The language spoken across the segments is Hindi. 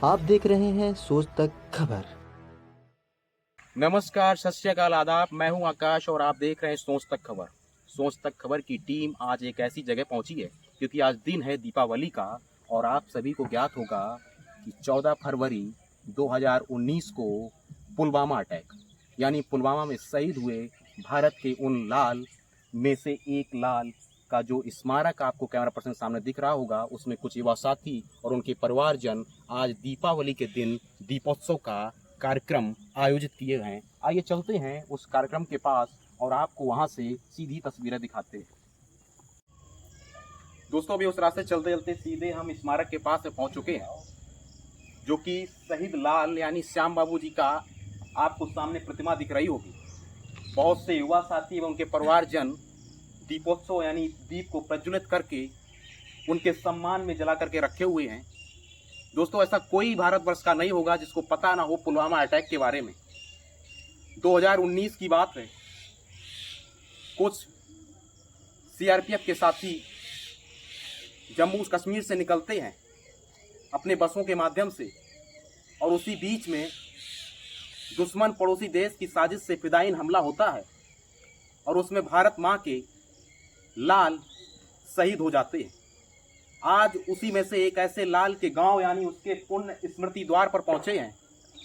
आप देख रहे हैं सोच तक खबर। नमस्कार, सत श्री अकाल, आदाब। मैं हूं आकाश और आप देख रहे हैं सोच तक खबर। सोच तक खबर की टीम आज एक ऐसी जगह पहुंची है क्योंकि आज दिन है दीपावली का और आप सभी को ज्ञात होगा कि 14 फरवरी 2019 को पुलवामा अटैक यानी पुलवामा में शहीद हुए भारत के उन लाल में से एक लाल का जो स्मारक आपको कैमरा पर्सन सामने दिख रहा होगा, उसमें कुछ युवा साथी और उनके परिवारजन आज दीपावली के दिन दीपोत्सव का कार्यक्रम आयोजित किए हैं। आइए चलते हैं उस कार्यक्रम के पास और आपको वहां से सीधी तस्वीरें दिखाते हैं। दोस्तों, अभी उस रास्ते चलते चलते सीधे हम स्मारक के पास से पहुंच चुके हैं, जो कि शहीद लाल यानी श्याम बाबू जी का आपको सामने प्रतिमा दिख रही होगी। बहुत से युवा साथी एवं उनके परिवारजन दीपोत्सव यानी दीप को प्रज्वलित करके उनके सम्मान में जला करके रखे हुए हैं। दोस्तों, ऐसा कोई भारतवर्ष का नहीं होगा जिसको पता ना हो पुलवामा अटैक के बारे में। 2019 की बात है, कुछ सीआरपीएफ के साथी जम्मू कश्मीर से निकलते हैं अपने बसों के माध्यम से और उसी बीच में दुश्मन पड़ोसी देश की साजिश से फिदायीन हमला होता है और उसमें भारत माँ के लाल शहीद हो जाते हैं। आज उसी में से एक ऐसे लाल के गांव यानी उसके पुण्य स्मृति द्वार पर पहुंचे हैं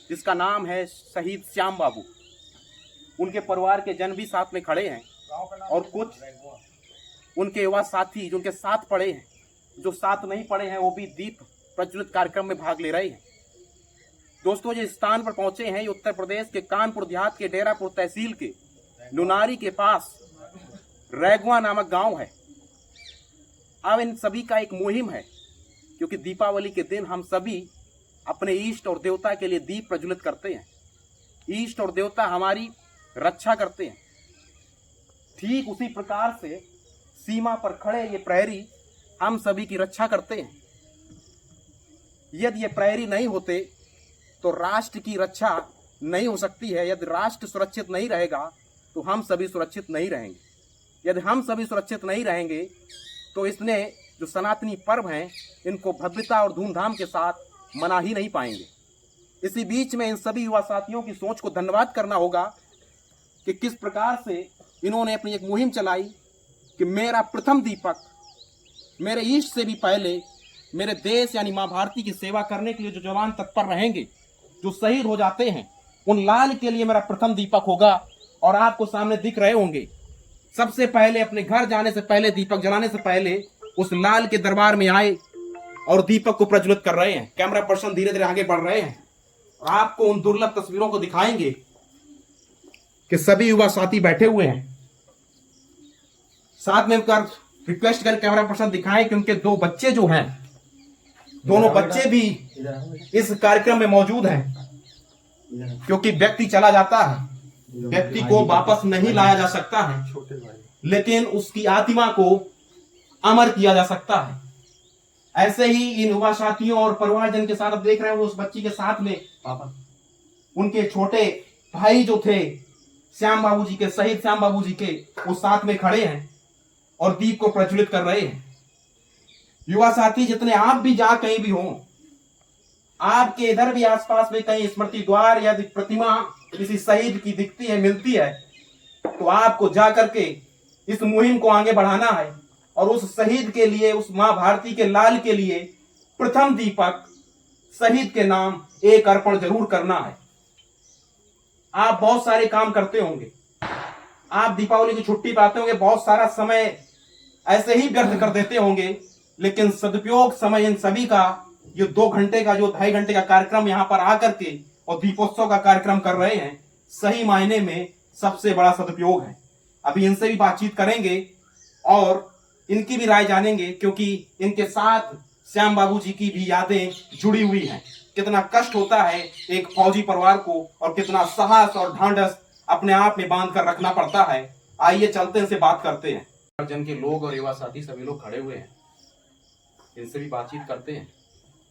जिसका नाम है शहीद श्याम बाबू। उनके परिवार के जन भी साथ में खड़े हैं और कुछ उनके युवा साथी जो उनके साथ पड़े हैं, जो साथ नहीं पड़े हैं, वो भी दीप प्रज्वलित कार्यक्रम में भाग ले रहे हैं। दोस्तों, जिस स्थान पर पहुंचे हैं ये उत्तर प्रदेश के कानपुर देहात के डेरापुर तहसील के नुनारी के पास रैगुआ नामक गांव है। अब इन सभी का एक मुहिम है क्योंकि दीपावली के दिन हम सभी अपने इष्ट और देवता के लिए दीप प्रज्वलित करते हैं। इष्ट और देवता हमारी रक्षा करते हैं। ठीक उसी प्रकार से सीमा पर खड़े ये प्रहरी हम सभी की रक्षा करते हैं। यदि ये प्रहरी नहीं होते तो राष्ट्र की रक्षा नहीं हो सकती है। यदि राष्ट्र सुरक्षित नहीं रहेगा तो हम सभी सुरक्षित नहीं रहेंगे। यदि हम सभी सुरक्षित नहीं रहेंगे तो इसने जो सनातनी पर्व हैं इनको भव्यता और धूमधाम के साथ मना ही नहीं पाएंगे। इसी बीच में इन सभी युवा साथियों की सोच को धन्यवाद करना होगा कि किस प्रकार से इन्होंने अपनी एक मुहिम चलाई कि मेरा प्रथम दीपक मेरे इष्ट से भी पहले मेरे देश यानी माँ भारती की सेवा करने के लिए जो जवान तत्पर रहेंगे, जो शहीद हो जाते हैं, उन लाल के लिए मेरा प्रथम दीपक होगा। और आपको सामने दिख रहे होंगे, सबसे पहले अपने घर जाने से पहले, दीपक जलाने से पहले उस लाल के दरबार में आए और दीपक को प्रज्वलित कर रहे हैं। कैमरा पर्सन धीरे धीरे आगे बढ़ रहे हैं और आपको उन दुर्लभ तस्वीरों को दिखाएंगे कि सभी युवा साथी बैठे हुए हैं। साथ में कर रिक्वेस्ट कर कैमरा पर्सन दिखाएं कि उनके दो बच्चे जो हैं, दोनों बच्चे भी इस कार्यक्रम में मौजूद हैं। क्योंकि व्यक्ति चला जाता है, व्यक्ति को वापस नहीं लाया जा सकता है, लेकिन उसकी आत्मा को अमर किया जा सकता है। ऐसे ही इन युवा साथियों और परिवारजन के साथ आप देख रहे हैं, उस बच्ची के साथ में उनके छोटे भाई जो थे श्याम बाबू जी के, शहीद श्याम बाबू जी के, वो साथ में खड़े हैं और दीप को प्रज्वलित कर रहे हैं। युवा साथी जितने आप भी जहां कहीं भी हों, आपके इधर भी आसपास में कहीं स्मृति द्वार या प्रतिमा किसी शहीद की दिखती है, मिलती है, तो आपको जा करके इस मुहिम को आगे बढ़ाना है और उस शहीद के लिए, उस मां भारती के लाल के लिए प्रथम दीपक शहीद के नाम एक अर्पण जरूर करना है। आप बहुत सारे काम करते होंगे, आप दीपावली की छुट्टी पाते होंगे, बहुत सारा समय ऐसे ही व्यर्थ कर देते होंगे, लेकिन सदुपयोग समय इन सभी का, ये 2 घंटे का, जो 2.5 घंटे का कार्यक्रम यहां पर आकर के और दीपोत्सव का कार्यक्रम कर रहे हैं, सही मायने में सबसे बड़ा सदुपयोग है। अभी इनसे भी बातचीत करेंगे और इनकी भी राय जानेंगे, क्योंकि इनके साथ श्याम बाबू जी की भी यादें जुड़ी हुई हैं। कितना कष्ट होता है एक फौजी परिवार को और कितना साहस और ढांढस अपने आप में बांध कर रखना पड़ता है। आइए चलते हैं, इनसे बात करते हैं। जन के लोग और युवा साथी सभी लोग खड़े हुए हैं, इनसे भी बातचीत करते हैं,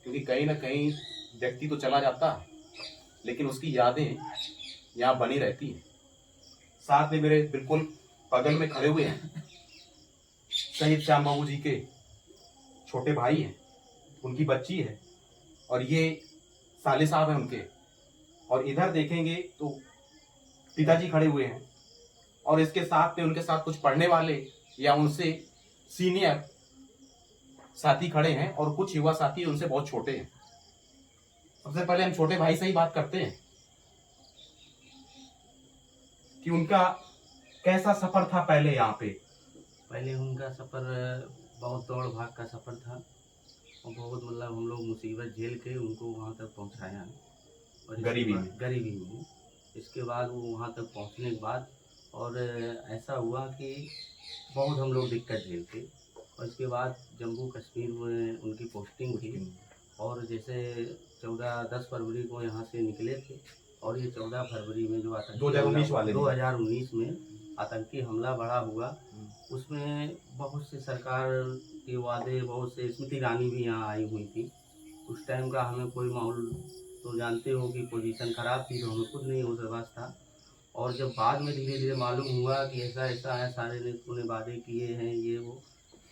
क्योंकि कहीं ना कहीं व्यक्ति तो चला जाता है लेकिन उसकी यादें यहाँ बनी रहती हैं। साथ में मेरे बिल्कुल बगल में खड़े हुए हैं शहीद श्याम बाबू जी के छोटे भाई हैं, उनकी बच्ची है और ये साले साहब हैं उनके, और इधर देखेंगे तो पिताजी खड़े हुए हैं, और इसके साथ में उनके साथ कुछ पढ़ने वाले या उनसे सीनियर साथी खड़े हैं, और कुछ युवा साथी उनसे बहुत छोटे हैं। सबसे पहले हम छोटे भाई से ही बात करते हैं कि उनका कैसा सफर था पहले यहाँ पे। पहले उनका सफ़र बहुत दौड़ भाग का सफ़र था, और बहुत मतलब हम लोग मुसीबत झेल के उनको वहाँ तक पहुँचाया, और गरीबी में इसके बाद वो वहाँ तक पहुँचने के बाद और ऐसा हुआ कि बहुत हम लोग दिक्कत झेल के, और इसके बाद जम्मू कश्मीर में उनकी पोस्टिंग थी, और जैसे 10 फरवरी को यहाँ से निकले थे, और ये 14 फरवरी में जो आतंकी 2019 में आतंकी हमला बड़ा हुआ, उसमें बहुत से सरकार के वादे, बहुत से स्मृति ईरानी भी यहाँ आई हुई थी। उस टाइम का हमें कोई माहौल तो जानते हो कि पोजीशन ख़राब थी, तो हमें खुद नहीं हो सकता था। और जब बाद में धीरे धीरे मालूम हुआ कि ऐसा ऐसा है, सारे नेताओं ने वादे किए हैं ये वो,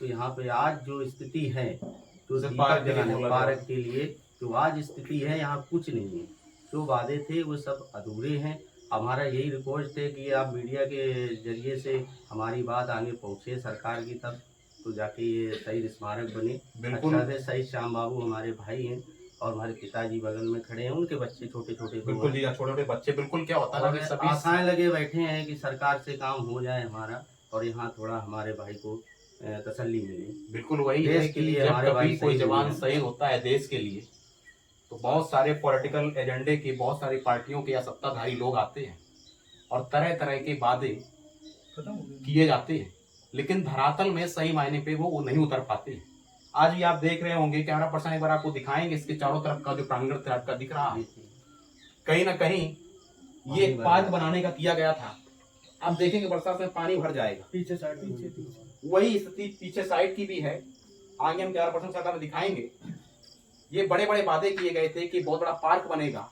तो यहाँ पे आज जो स्थिति है, जो दीपक जलाने पार्क के लिए जो आज स्थिति है, यहाँ कुछ नहीं है। जो वादे थे वो सब अधूरे हैं। हमारा यही रिक्वेस्ट है कि आप मीडिया के जरिए से हमारी बात आगे पहुँचे सरकार की तब, तो जाके ये शहीद स्मारक बने। अच्छा से शहीद श्याम बाबू हमारे भाई हैं, और हमारे पिताजी बगल में खड़े हैं, उनके बच्चे छोटे छोटे, बिल्कुल जी, छोटे छोटे बच्चे, बिल्कुल क्या होता है सभी आशाएं लगे बैठे हैं कि सरकार से काम हो जाए हमारा, और यहाँ थोड़ा हमारे भाई को तसल्ली मिले। बिल्कुल वही है कि जब कभी कोई जवान शहीद होता है देश के लिए, तो बहुत सारे पॉलिटिकल एजेंडे के, बहुत सारी पार्टियों के या सत्ताधारी लोग आते हैं और तरह तरह के वादे किए जाते हैं, लेकिन धरातल में सही मायने पे वो नहीं उतर पाते हैं। आज भी आप देख रहे होंगे, कैमरा पर्सन एक बार आपको दिखाएंगे, इसके चारों तरफ का जो प्रांगण आपका दिख रहा है, कहीं ना कहीं ये पार्क बनाने का किया गया था। आप देखेंगे बरसात में पानी भर जाएगा, पीछे साइड वही स्थिति पीछे साइड की भी है। आगे हम 11% सरकार में दिखाएंगे। ये बड़े बड़े वादे किए गए थे कि बहुत बड़ा पार्क बनेगा।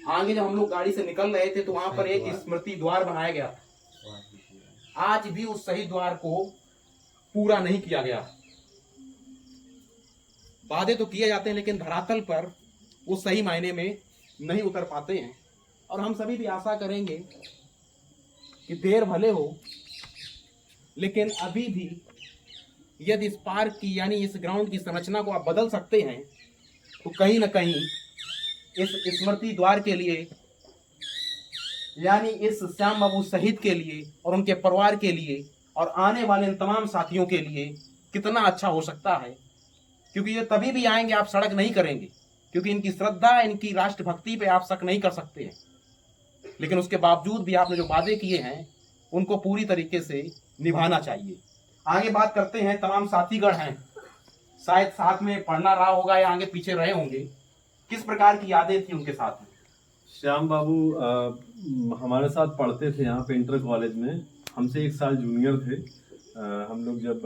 आगे जब हम लोग गाड़ी से निकल रहे थे तो वहां पर एक स्मृति द्वार बनाया गया था। आज भी उस शहीद द्वार को पूरा नहीं किया गया। वादे तो किए जाते हैं, लेकिन धरातल पर वो सही मायने में नहीं उतर पाते हैं। और हम सभी भी आशा करेंगे कि देर भले हो, लेकिन अभी भी यदि इस पार्क की यानी इस ग्राउंड की संरचना को आप बदल सकते हैं, तो कहीं ना कहीं इस स्मृति द्वार के लिए, यानी इस श्याम बाबू शहीद के लिए और उनके परिवार के लिए और आने वाले इन तमाम साथियों के लिए कितना अच्छा हो सकता है। क्योंकि ये तभी भी आएंगे, आप सड़क नहीं करेंगे, क्योंकि इनकी श्रद्धा, इनकी राष्ट्रभक्ति पे आप शक नहीं कर सकते हैं। लेकिन उसके बावजूद भी आपने जो वादे किए हैं उनको पूरी तरीके से निभाना चाहिए। आगे बात करते हैं, तमाम साथीगण हैं, शायद साथ में पढ़ना रहा होगा या आगे पीछे रहे होंगे, किस प्रकार की यादें थी उनके साथ में? श्याम बाबू हमारे साथ पढ़ते थे यहाँ पे इंटर कॉलेज में, हमसे 1 साल जूनियर थे। हम लोग जब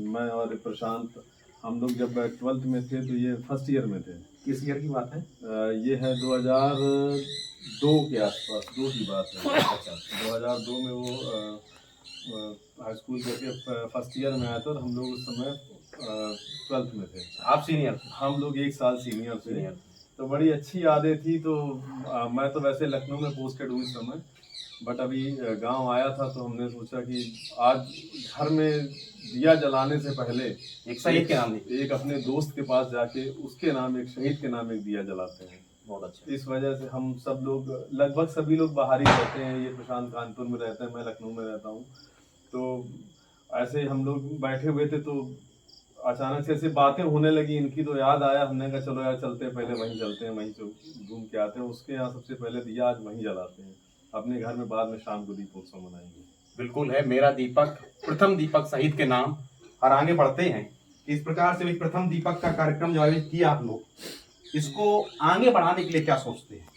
मैं और प्रशांत हम लोग जब 12th में थे तो ये फर्स्ट ईयर में थे। किस ईयर की बात है? ये है 2002 के आसपास, 2 की बात है। अच्छा, 2002 में वो हाई स्कूल करके फर्स्ट ईयर में आया था, और हम लोग उस समय 12th में थे। आप सीनियर थे? हम लोग 1 साल सीनियर थे। तो बड़ी अच्छी यादें थी। तो मैं तो वैसे लखनऊ में पोस्टेड हूँ इस समय, बट अभी गांव आया था तो हमने सोचा कि आज घर में दिया जलाने से पहले एक शहीद के नाम, एक अपने दोस्त के पास जाके उसके नाम, एक शहीद के नाम एक दिया जलाते हैं। बहुत अच्छा। इस वजह से हम सब लोग, लगभग सभी लोग बाहर ही रहते हैं। ये प्रशांत कानपुर में रहते हैं, मैं लखनऊ में रहता हूँ। तो ऐसे हम लोग बैठे हुए थे तो अचानक से ऐसी बातें होने लगी इनकी, तो याद आया, हमने कहा चलो यार चलते हैं, पहले वहीं चलते हैं, वहीं से घूम के आते हैं। उसके यहाँ सबसे पहले दिया आज वहीं जलाते हैं, अपने घर में बाद में शाम को दीपोत्सव मनाएंगे। बिल्कुल है, मेरा दीपक, प्रथम दीपक शहीद के नाम। और आगे बढ़ते हैं। इस प्रकार से प्रथम दीपक का कार्यक्रम जो आयोजित किया आप लोग, इसको आगे बढ़ाने के लिए क्या सोचते हैं?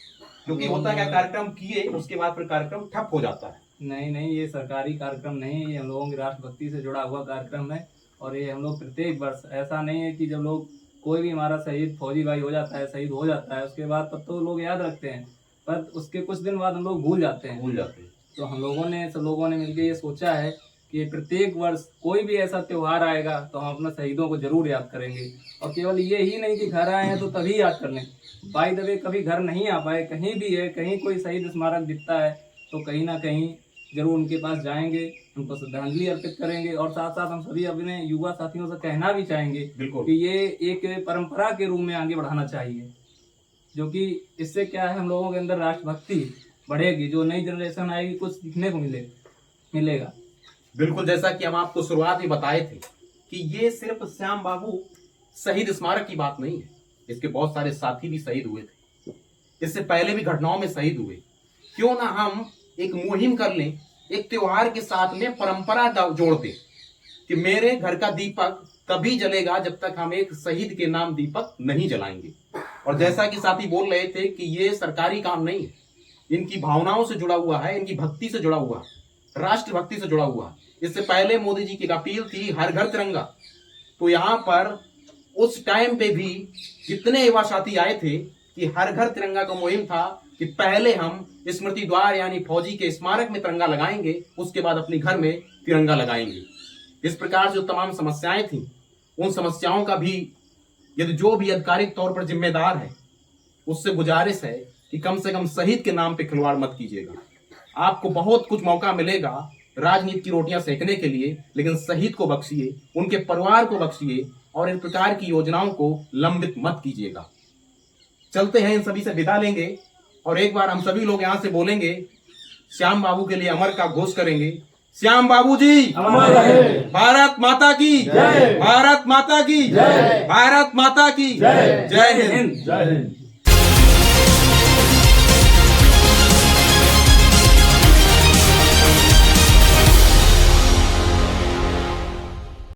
क्योंकि होता क्या, कार्यक्रम किए उसके बाद फिर कार्यक्रम ठप हो जाता है। नहीं, ये सरकारी कार्यक्रम नहीं है, ये हम लोगों की राष्ट्रभक्ति से जुड़ा हुआ कार्यक्रम है। और ये हम लोग प्रत्येक वर्ष, ऐसा नहीं है कि जब लोग कोई भी हमारा शहीद फौजी भाई हो जाता है, शहीद हो जाता है, उसके बाद तब तो लोग याद रखते हैं, पर उसके कुछ दिन बाद हम लोग भूल जाते हैं। भूल जाते हैं। तो हम लोगों ने, सब लोगों ने मिलकर ये सोचा है कि प्रत्येक वर्ष कोई भी ऐसा त्योहार आएगा तो हम अपने शहीदों को जरूर याद करेंगे। और केवल ये ही नहीं कि घर आए हैं तो तभी याद कर लें, बाय द वे कभी घर नहीं आ पाए, कहीं भी है, कहीं कोई शहीद स्मारक दिखता है तो कहीं ना कहीं जरूर उनके पास जाएंगे, उनको श्रद्धांजलि अर्पित करेंगे। और साथ साथ हम सभी अपने युवा साथियों से कहना भी चाहेंगे बिल्कुल कि ये एक परंपरा के रूप में आगे बढ़ाना चाहिए, जो कि इससे क्या है हम लोगों के अंदर राष्ट्रभक्ति बढ़ेगी, जो नई जनरेशन आएगी कुछ सीखने को मिलेगा। बिल्कुल, जैसा कि हम आपको शुरुआत में बताए थे कि ये सिर्फ श्याम बाबू शहीद स्मारक की बात नहीं है, इसके बहुत सारे साथी भी शहीद हुए थे, इससे पहले भी घटनाओं में शहीद हुए। क्यों ना हम एक मुहिम कर लें, एक त्योहार के साथ में परंपरा जोड़ दें कि मेरे घर का दीपक तभी जलेगा जब तक हम एक शहीद के नाम दीपक नहीं जलाएंगे। और जैसा कि साथी बोल रहे थे कि ये सरकारी काम नहीं है, इनकी भावनाओं से जुड़ा हुआ है, इनकी भक्ति से जुड़ा हुआ, राष्ट्रभक्ति से जुड़ा हुआ। इससे पहले मोदी जी की एक अपील थी हर घर तिरंगा, तो यहाँ पर उस टाइम पे भी जितने युवा साथी आए थे कि हर घर तिरंगा का मुहिम था कि पहले हम स्मृति द्वार यानी फौजी के स्मारक में तिरंगा लगाएंगे, उसके बाद अपने घर में तिरंगा लगाएंगे। इस प्रकार से जो तमाम समस्याएं थी, उन समस्याओं का भी यदि जो भी आधिकारिक तौर पर जिम्मेदार है उससे गुजारिश है कि कम से कम शहीद के नाम पे खिलवाड़ मत कीजिएगा। आपको बहुत कुछ मौका मिलेगा राजनीति की रोटियां सेकने के लिए, लेकिन शहीद को बख्शिए, उनके परिवार को बख्शिए और इन प्रकार की योजनाओं को लंबित मत कीजिएगा। चलते हैं, इन सभी से विदा लेंगे और एक बार हम सभी लोग यहाँ से बोलेंगे, श्याम बाबू के लिए अमर का घोष करेंगे। श्याम बाबू जी अमर रहे। भारत माता की जय, भारत माता की जय, भारत माता की जय। जय हिंद। जय हिंद।